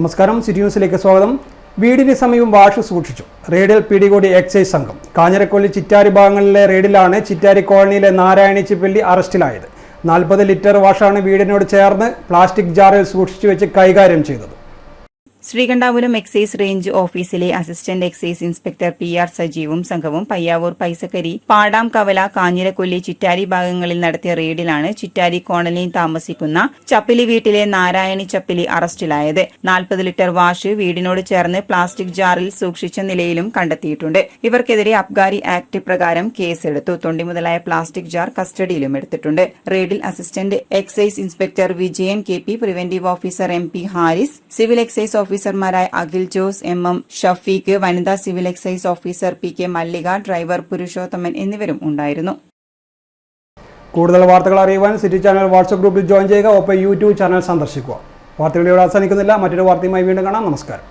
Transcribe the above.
നമസ്കാരം, സിറ്റി ന്യൂസിലേക്ക് സ്വാഗതം. വീടിന് സമീപം വാഷ് സൂക്ഷിച്ചു. റെയ്ഡിൽ പിടികൂടി എക്സൈസ് സംഘം. കാഞ്ഞിരക്കൊല്ലി ചിറ്റാരി ഭാഗങ്ങളിലെ റെയ്ഡിലാണ് ചിറ്റാരി കോളനിയിലെ നാരായണി ചിപ്പള്ളി അറസ്റ്റിലായത്. 40 ലിറ്റർ വാഷാണ് വീടിനോട് ചേർന്ന് പ്ലാസ്റ്റിക് ജാറിൽ സൂക്ഷിച്ചു വെച്ച് കൈകാര്യം ചെയ്തത്. ശ്രീകണ്ഠാപുരം എക്സൈസ് റേഞ്ച് ഓഫീസിലെ അസിസ്റ്റന്റ് എക്സൈസ് ഇൻസ്പെക്ടർ PR സജീവും സംഘവും പയ്യാവൂർ പൈസക്കരി, പാടാം കവല, കാഞ്ഞിരക്കൊല്ലി, ചിറ്റാരി ഭാഗങ്ങളിൽ നടത്തിയ റെയ്ഡിലാണ് ചിറ്റാരി കോളനിയിൽ താമസിക്കുന്ന ചപ്പിലി വീട്ടിലെ നാരായണി ചപ്പിലി അറസ്റ്റിലായത്. 40 ലിറ്റർ വാഷ് വീടിനോട് ചേർന്ന് പ്ലാസ്റ്റിക് ജാറിൽ സൂക്ഷിച്ച നിലയിലും കണ്ടെത്തിയിട്ടുണ്ട്. ഇവർക്കെതിരെ അബ്കാരി ആക്ട് പ്രകാരം കേസെടുത്തു. തൊണ്ടി മുതലായ പ്ലാസ്റ്റിക് ജാർ കസ്റ്റഡിയിലും എടുത്തിട്ടുണ്ട്. റെയ്ഡിൽ assistant excise inspector Vijayan KP, preventive officer MP Haris, civil excise ഓഫീസർമാരായ അഖിൽ ജോസ്, MM ഷഫീഖ്, വനിതാ civil excise officer PK Mallika, driver Purushothaman എന്നിവരും ഉണ്ടായിരുന്നു. കൂടുതൽ വാർത്തകൾ അറിയുവാൻ സിറ്റി ചാനൽ വാട്സ്ആപ്പ് ഗ്രൂപ്പിൽ ജോയിൻ ചെയ്യുക. ഒപ്പം YouTube ചാനൽ സന്ദർശിക്കുക. വാർത്തകൾ ഇവിടെ അവസാനിക്കുന്നില്ല. മറ്റൊരു വാർത്തയുമായി വീണ്ടും കാണാം. നമസ്കാരം.